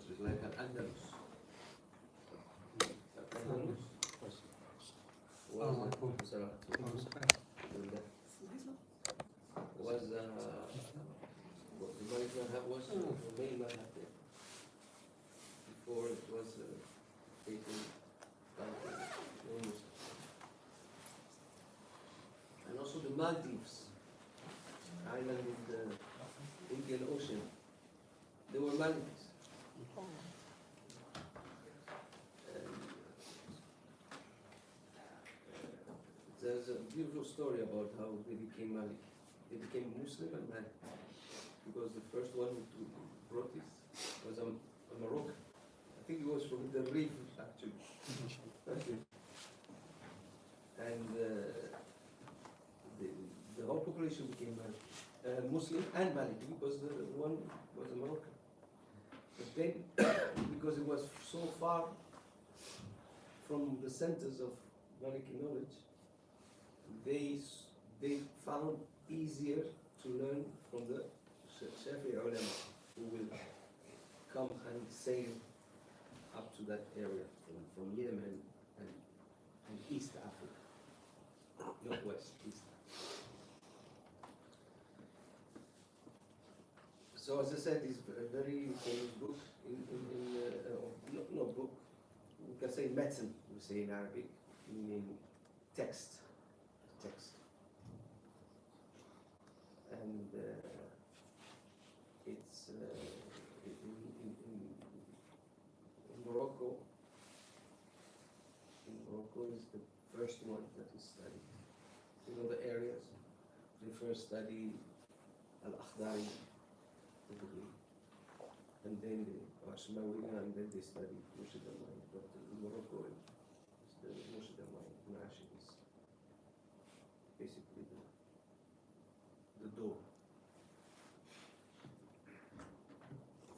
countries like Al-Andalus. Al-Andalus was what the Malik madhab was the main madhab there before it was taken by the non-Muslims. And also the Maldives, island in the Indian Ocean, they were Malikis. There's a beautiful story about how they became Malik. They became Muslim and Malik because the first one who brought this was a Moroccan. I think he was from the Reef, actually. And the whole population became Muslim and Maliki because the one was a Moroccan. But then, because it was so far from the centers of Maliki knowledge, they found easier to learn from the Shafi'i ulama who will come and sail up to that area from Yemen and East Africa, not West, East Africa. So as I said, it's a very famous book, no book, we can say matan, we say in Arabic, meaning text. And it's in Morocco. In Morocco is the first one that is studied. You know the areas. They first study Al-Akhdari, and then the Ashmawiya, and then they study Murshid al-Ma'i. But in Morocco, it's the Murshid al-Ma'i, Nashid is basically the door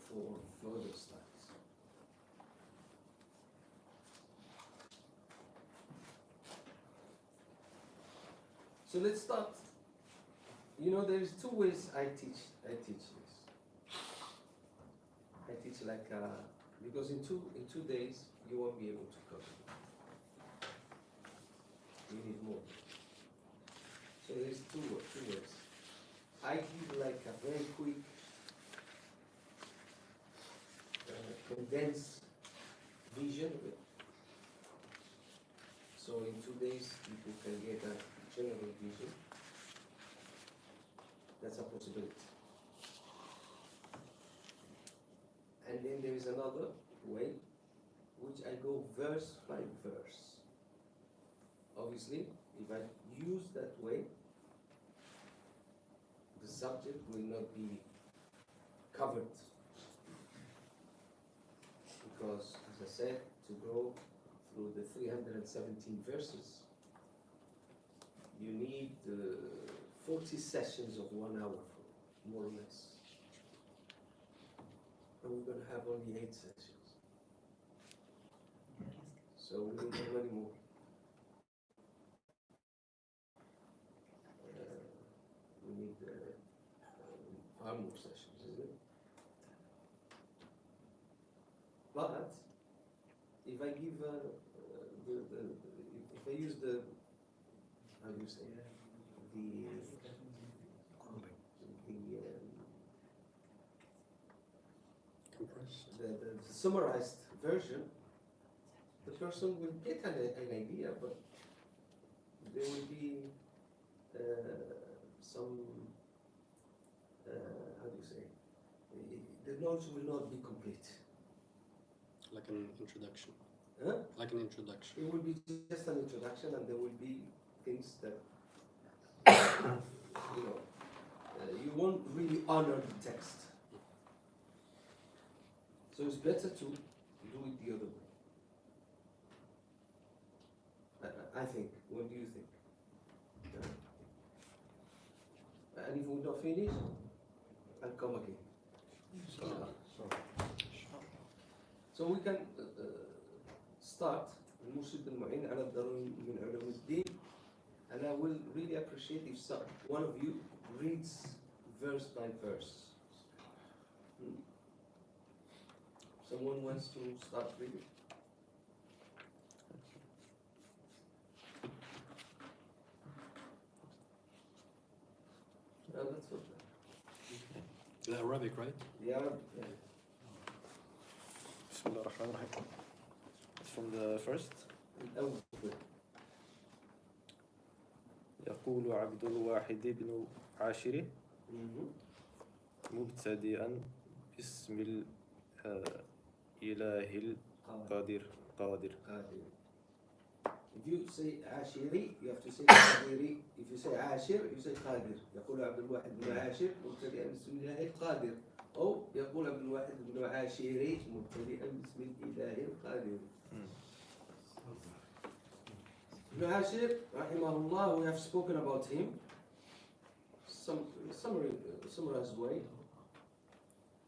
for further studies. So let's start. You know, there is two ways I teach this. I teach like because in two days you won't be able to cover. You need more. So there's two ways. I give like a very quick, condensed vision of it. So in 2 days, people can get a general vision. That's a possibility. And then there is another way, which I go verse by verse. Obviously, if I use that way, the subject will not be covered. Because, as I said, to go through the 317 verses, you need 40 sessions of 1 hour, more or less. And we're going to have only 8 sessions. So we need how many more? We need 5 more sessions, isn't it? But if I give if I use the, how do you say, the summarized version, the person will get an idea, but there will be some, how do you say, the knowledge will not be complete. Like an introduction. Huh? Like an introduction. It will be just an introduction, and there will be things that you won't really honor the text. So it's better to do it the other way. I think. What do you think? And if we don't finish, I'll come again. So we can start المرشد المعين على الضروري من علوم الدين, and I will really appreciate if one of you reads verse by verse. So Someone wants to start reading? That's okay. The Arabic, right? The Arab, yeah. بسم الله الرحمن الرحيم. From the first. الأول. يقول عبد الواحد بن عاشر Mhm. مبتدئا بسم الإله القادر قادر. Qadir. If you say Ashiri, you have to say Qadiri. If you say Ashir, you say Qadir. يقول عبد الواحد بن عاشر مبتدئا بسم الله القادر. أو يقول عبد الواحد بن عاشري مبتدئا بسم الإله القادر. Ibn Ashir, rahimahullah, we have spoken about him. Summarized way.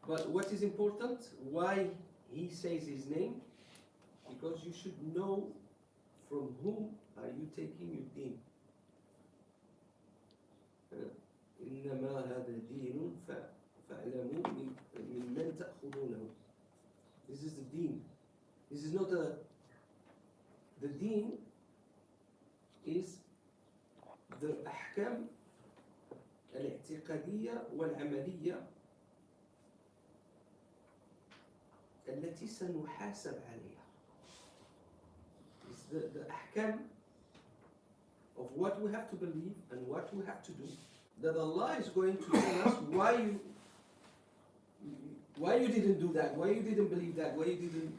But what is important, why he says his name? Because you should know from whom are you taking your deen. إنما هذا دين فاعلموا من تأخذونه. This is the deen. This is not the deen is the أحكام الاعتقادية والعملية التي سنحاسب عليها. It's the أحكام of what we have to believe and what we have to do. That Allah is going to tell us why you didn't do that, why you didn't believe that, why you didn't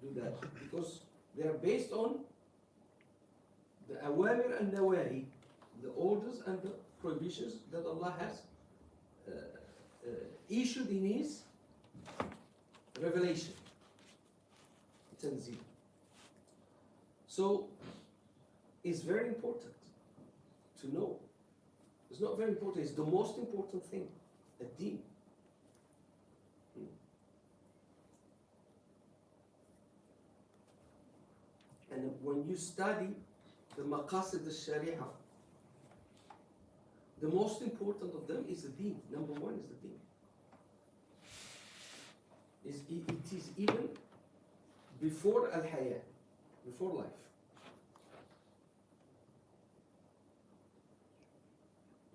do that. Because they are based on the awamir and nawahi, the orders and the prohibitions that Allah has issued in His revelation, Tanzil. So, it's very important to know. It's not very important, it's the most important thing, the deen. And when you study the maqasid al-sharia, the most important of them is the deen. Number one is the deen. It is even before al-hayat, before life.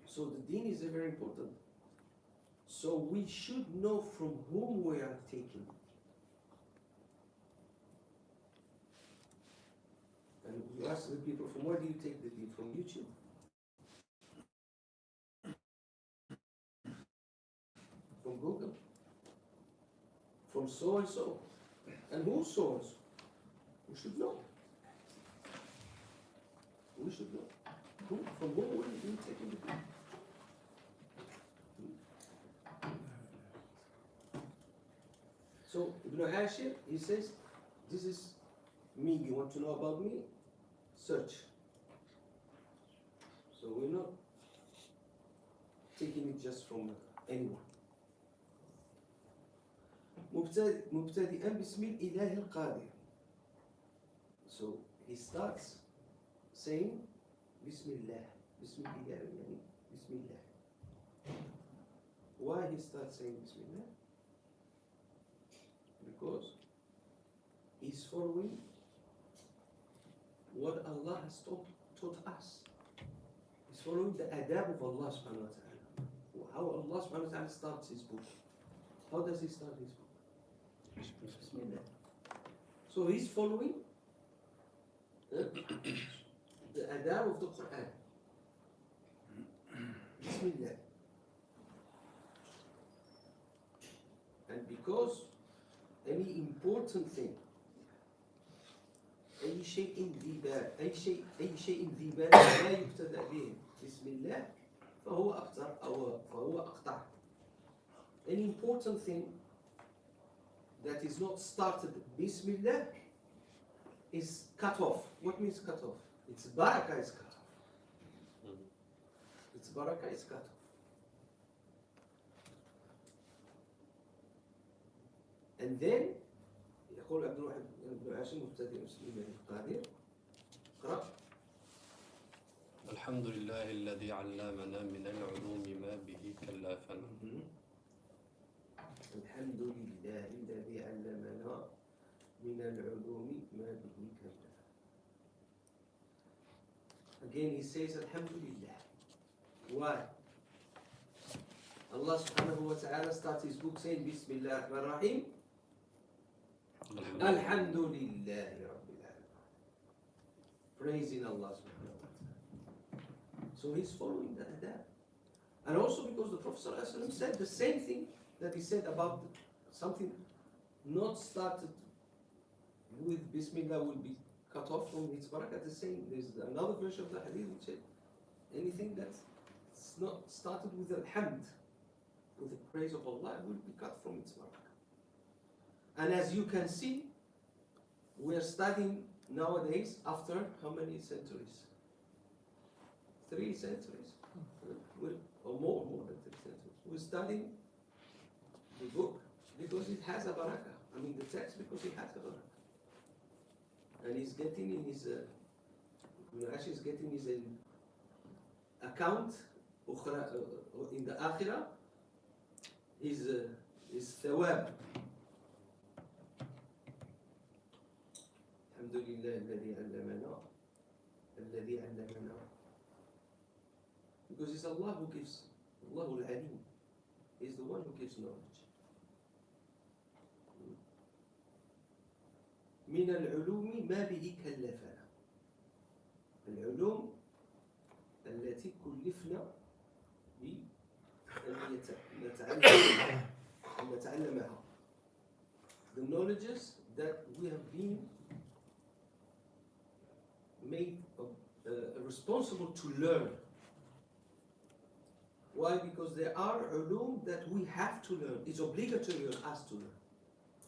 So the deen is very important. So we should know from whom we are taking. And you ask the people, from where do you take the deen? From YouTube? From Google? From so and so? And who's so and so? We should know. We should know. From whom are you taking the deen? So Ibn Ashir, he says, this is me. You want to know about me? Search. So we're not taking it just from anyone. مبتدئا بسم الإله القادر. So he starts saying بسم الله. بسم الله يعني بسم الله. Why he starts saying بسم الله? Because he's following what Allah has taught us. He's following the adab of Allah subhanahu wa ta'ala. How Allah subhanahu wa ta'ala starts his book. How does he start his book? Bismillah. So he's following the adab of the Quran. Bismillah. And because any important thing, أي شيء ذي بال لا يبتدأ به بسم الله فهو أقطع أو فهو أقطع. Any important thing that is not started Bismillah is cut off. What means cut off? Its barakah is cut off. Its barakah is cut off. And then يقول عبد الواحد بن عاشر مبتدئ بسم الله القادر. اقرأ. الحمد لله الذي علمنا من العلوم ما به كلفنا. الحمد لله الذي علمنا من العلوم ما به كلف. Again he says Alhamdulillah. Why? Allah subhanahu wa ta'ala starts his book saying Bismillah ar-Rahman ar-Rahim. Alhamdulillah Rabbil Alamin. Praising Allah subhanahu wa ta'ala. So he's following the adab. And also because the Prophet sallallahu alaihi wasallam said the same thing that he said about something not started with Bismillah will be cut off from its barakah. The same, there's another version of the hadith which said anything that's not started with Alhamd, with the praise of Allah, will be cut from its barakah. And as you can see, we are studying nowadays after how many centuries? 3 centuries? Or more than 3 centuries. We're studying the book because it has a barakah. I mean the text because it has a barakah. And he's getting in his, actually he's getting his account in the akhirah, his thawab. Alhamdulillah الذي علمنا. Because it's Allah who gives, Allahul Alim is the one who gives knowledge. من العلوم ما به كلفنا. العلوم التي كلفنا نتعلمها. The knowledges that we have been made responsible to learn. Why? Because there are ulum that we have to learn. It's obligatory on us to learn.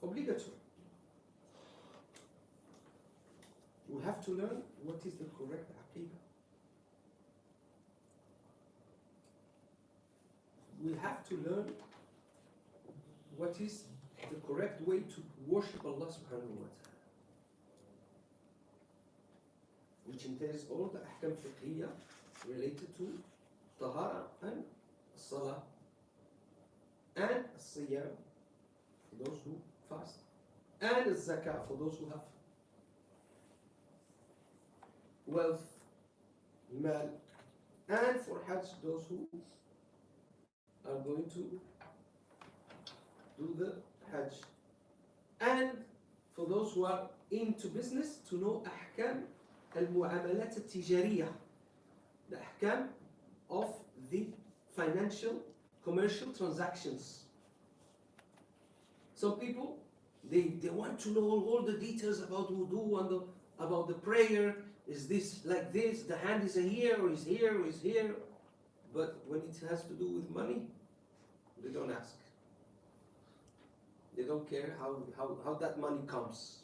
Obligatory. We have to learn what is the correct aqidah. We have to learn what is the correct way to worship Allah subhanahu wa ta'ala. Which entails all the ahkam fiqhiyya related to tahara and salah and siyam for those who fast and zakah for those who have wealth, mal, and for hajj those who are going to do the hajj, and for those who are into business to know ahkam al-mu'amalat al-tijariyah, the ahkam of the financial commercial transactions. Some people they want to know all the details about wudu and about the prayer. Is this like this? The hand is here or is here or is here? But when it has to do with money, they don't ask. They don't care how that money comes.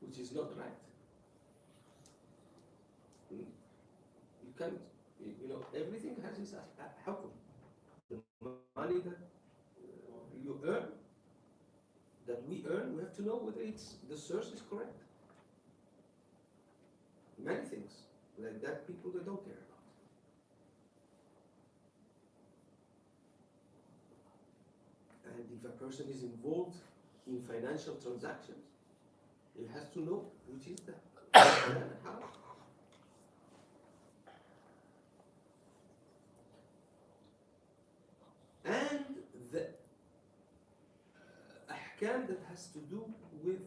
Which is not right. You can't, everything has its hukum. The money that you earn, that we earn, we have to know whether the source is correct. Many things like that people they don't care about. And if a person is involved in financial transactions, he has to know which is the halal and haram. And the ahkam that has to do with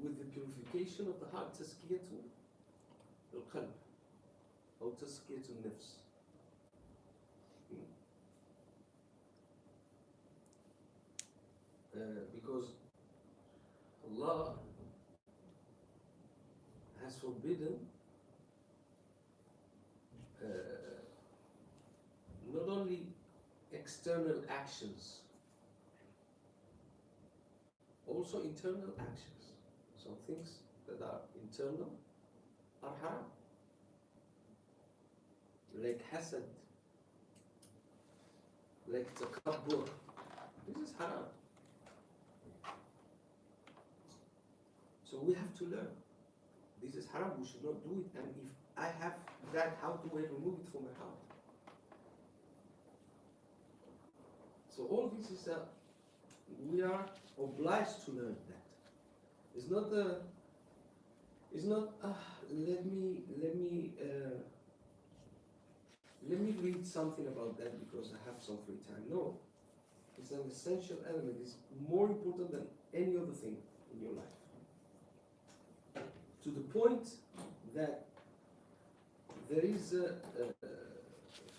the purification of the heart, tazkiyatu al-qalb or tazkiyatu al-nafs. Because Allah has forbidden not only external actions, also internal actions. Some things that are internal are haram, like hasad, like takabbur. This is haram. So we have to learn this is haram, we should not do it, and if I have that, how do I remove it from my house? So all this is we are obliged to learn that. It's not let me read something about that because I have some free time. No, it's an essential element. It's more important than any other thing in your life. To the point that there is a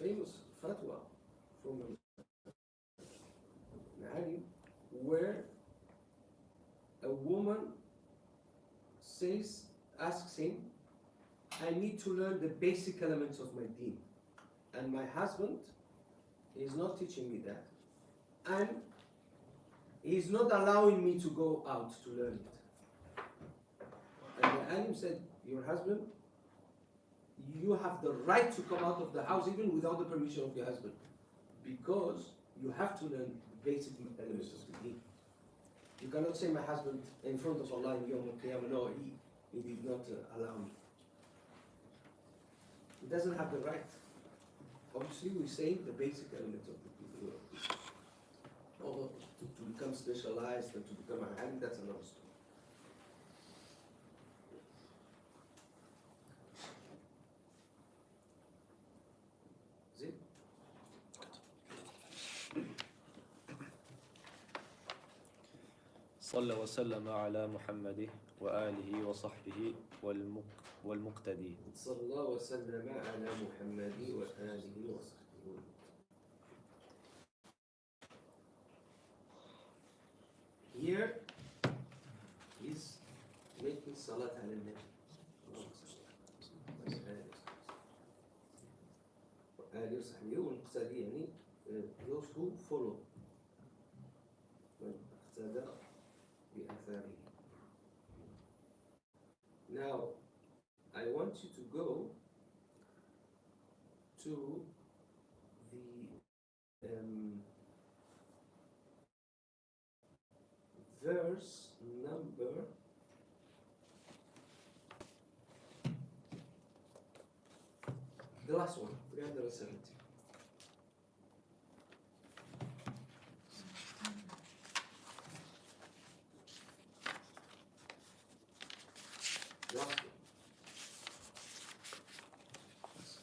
famous fatwa from an alim where a woman asks him, I need to learn the basic elements of my deen, and my husband is not teaching me that, and he's not allowing me to go out to learn it. And the alim said, your husband, you have the right to come out of the house even without the permission of your husband, because you have to learn the basic elements of the deen. You cannot say my husband in front of Allah in Yawm al-Qiyamah, no, he did not allow me. He doesn't have the right. Obviously, we say the basic elements of the people. Although to become specialized and to become a alim, that's another story. Is it? صلى وسلم على محمد وآله وصحبه والمقتدي. صلى الله وسلم على محمد وآله وصحبه. Here is making salat ala nabi. وآله وصحبه والمقتدي يعني those who follow. اقتدى بآثاره. Now, I want you to go to the verse number 370. Last one.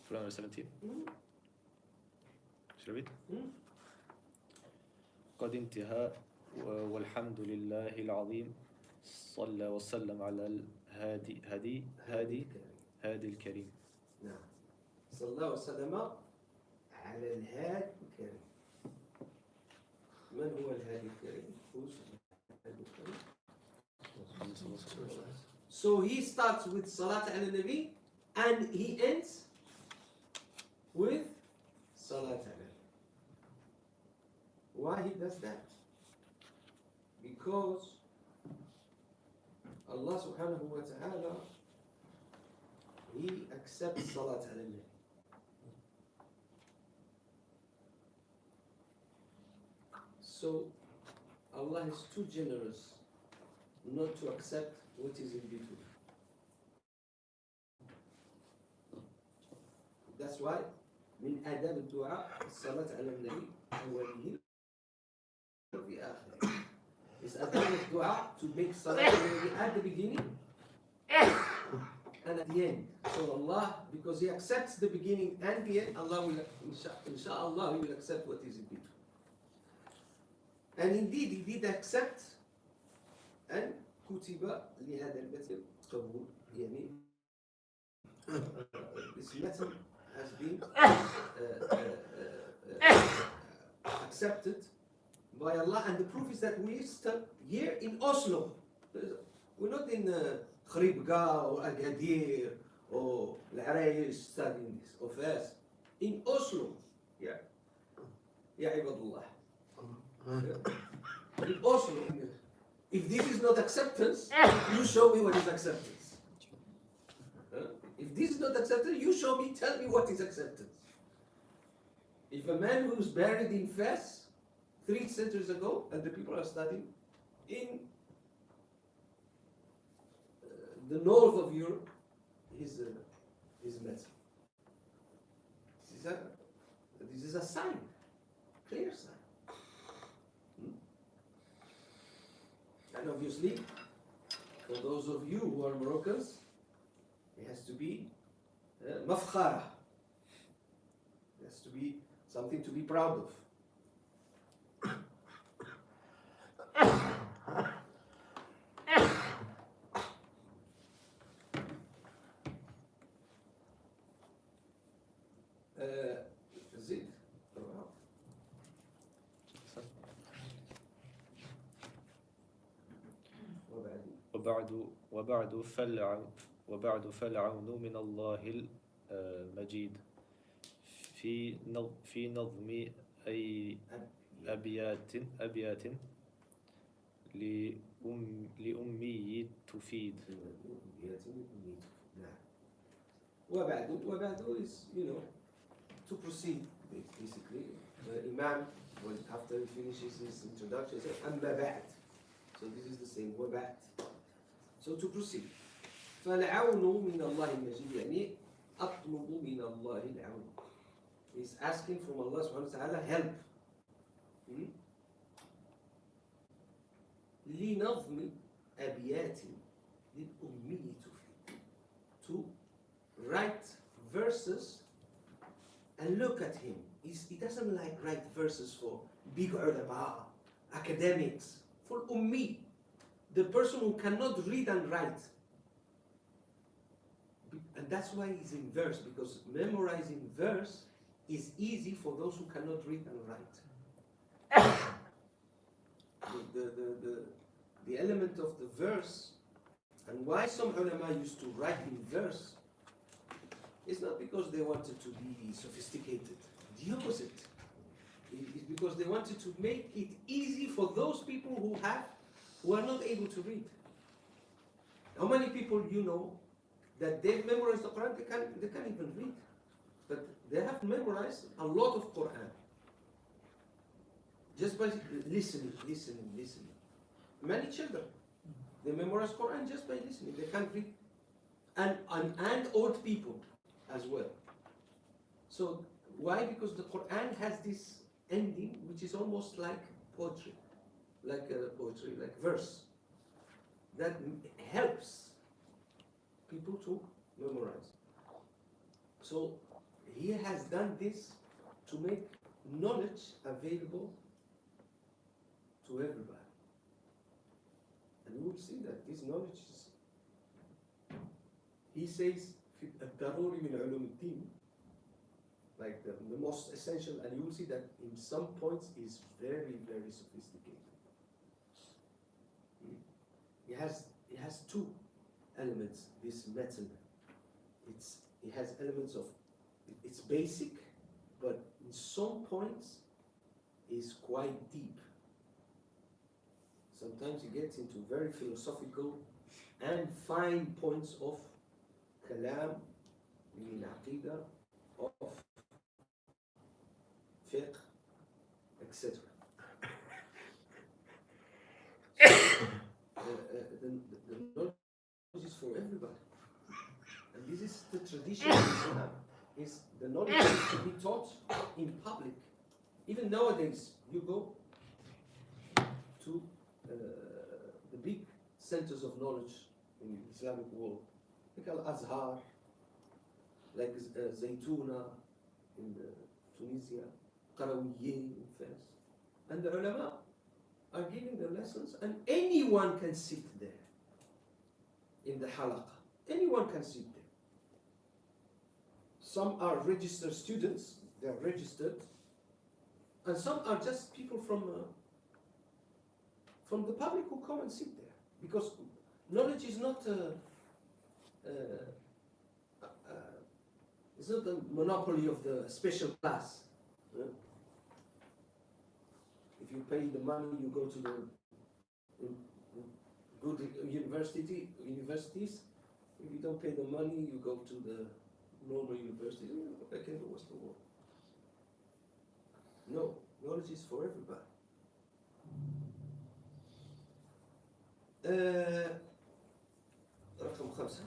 317. شربت؟ قد انتهى والحمد لله العظيم صلى وسلم على الهادي الكريم. نعم. صلى الله وسلم على الهادي الكريم. من هو الهادي الكريم؟ الهادي الكريم. محمد صلى الله عليه وسلم. So he starts with Salat ala Nabi and he ends with Salat ala Nabi. Why he does that? Because Allah subhanahu wa ta'ala, he accepts Salat ala Nabi. So Allah is too generous not to accept what is in between. That's why من آداب الدعاء الصلاة على النبي أوله وفي آخره. It's adab al-dua to make salat al nabi at the beginning and at the end. So Allah, because He accepts the beginning and the end, Allah will, inshallah, He will accept what is in between. And indeed, He did accept, and كتب لهذا المثل قبول. يعني this method has been accepted by Allah, and the proof is that we stand here in Oslo. We're not in Khribga or Agadir or Al-Araysh studying this, or Fes. In Oslo, yeah. Ya Ibadullah. In Oslo. If this is not acceptance, you show me what is acceptance. If this is not acceptance, you show me, tell me what is acceptance. If a man who's buried in Fes 3 centuries ago, and the people are studying in the north of Europe, his medicine. This is a sign, clear sign. And obviously, for those of you who are Moroccans, it has to be mafkhara. It has to be something to be proud of. زيد. وبعد فالعون من الله المجيد في نظم أي أبيات لأمي تفيد. وبعد is, to proceed, basically. The Imam, after he finishes his introduction, says, أما بعد. So this is the same, وبعد. So to proceed. فالعون من الله المجيد يعني أطلب من الله العون. He's asking from Allah subhanahu wa ta'ala help. لنظم أبيات للأمي تفيد. To write verses and look at him. He doesn't like write verses for big ulama, academics, for ummi, the person who cannot read and write. And that's why he's in verse, because memorizing verse is easy for those who cannot read and write. The element of the verse, and why some ulama used to write in verse, is not because they wanted to be sophisticated. The opposite. It's because they wanted to make it easy for those people who are not able to read. How many people you know that they've memorized the Quran, they can't even read, but they have memorized a lot of Quran just by listening. Many children, they memorize Quran just by listening. They can't read, and old people as well. So why? Because the Quran has this ending which is almost like poetry, like verse, that helps people to memorize. So he has done this to make knowledge available to everybody. And you will see that this knowledge is, he says, الضروري من علوم الدين, like the most essential, and you will see that in some points is very, very sophisticated. It has two elements, this method. It has elements of, it's basic, but in some points is quite deep. Sometimes it gets into very philosophical and fine points of kalam, in aqidah, of fiqh, etc. The knowledge is for everybody. And this is the tradition of Islam. Is the knowledge is to be taught in public. Even nowadays, you go to the big centers of knowledge in the Islamic world, like Al-Azhar, like Zaytuna in Tunisia, Qarawiyyin in Fez. And the ulama are giving the lessons, and anyone can sit there in the halaqah. Anyone can sit there. Some are registered students, they are registered, and some are just people from the public who come and sit there. Because knowledge is not it's not the monopoly of the special class. If you pay the money, you go to the good universities. If you don't pay the money, you go to the normal university. Back in the Western world. No, knowledge is for everybody. رقم 5.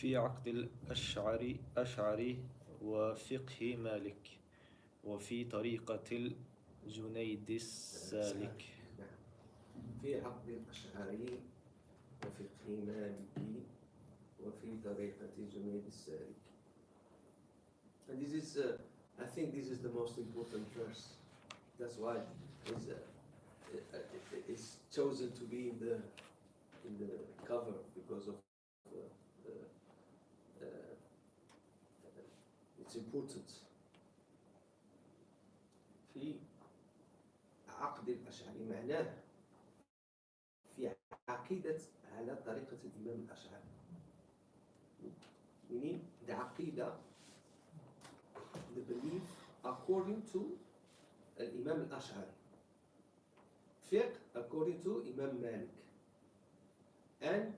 في عقد الأشعري وفقه مالك وفي طريقة الجنيد السالك. نعم. في عقد الأشعري وفقه مالكي وفي طريقة جنيد السالك. And this is, I think this is the most important verse. That's why it's chosen to be in the cover because of its importance. في عقد الأشعري معناه في عقيدة على طريقة الإمام الأشعري. Meaning the عقيدة, the belief according to الإمام الأشعري. Fiqh according to Imam Malik. And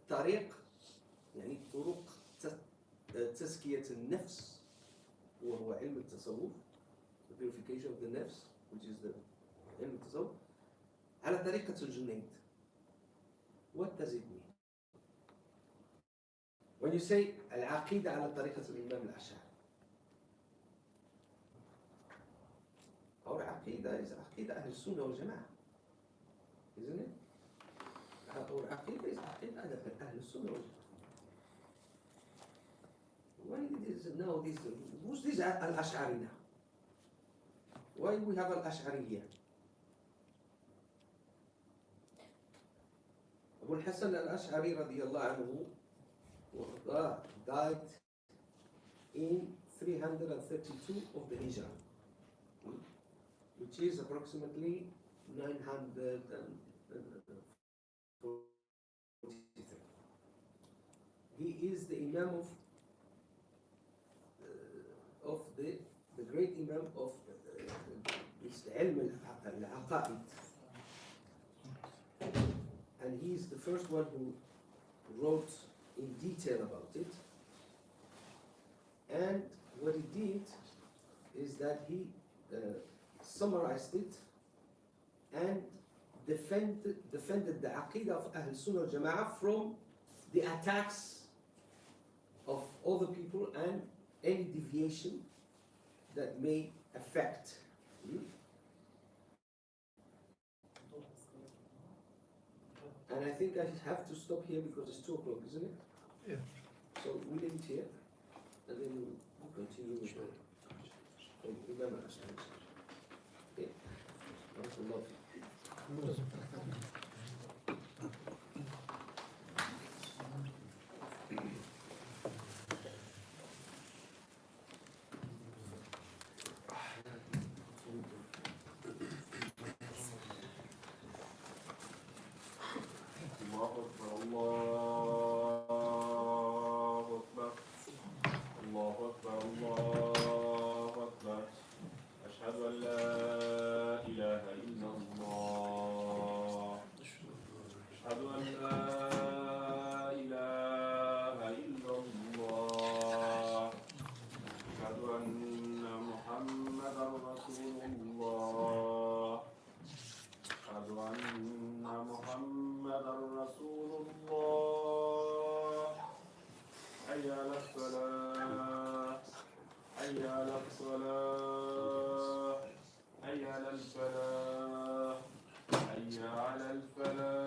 طريق يعني طرق تزكية النفس وهو علم التصوف, the purification of the nafs, which is the علم التصوف, على طريقة الجنيد. What does it mean? When you say العقيدة على طريقة الإمام الأشعري, our عقيدة is عقيدة أهل السنة والجماعة, isn't it? Our عقيدة is عقيدة أهل السنة والجماعة. Why it is now this? Who's this Al-Ash'ari now? Why we have Al-Ash'ari here? Abu al-Hasan al-Ash'ari radiyallahu anhu died in 332 of the Hijrah, which is approximately 943. He is the Imam of the great Imam of this ilm al-aqa'id, and he is the first one who wrote in detail about it. And what he did is that he summarized it and defended the aqidah of Ahl Sunnah al Jama'ah from the attacks of other people and any deviation that may affect. And I think I have to stop here because it's 2 o'clock, isn't it? Yeah. So we leave it here, and then we'll continue with the remember us. Okay? Barakallah. حي على الفلاح حي على الفلاح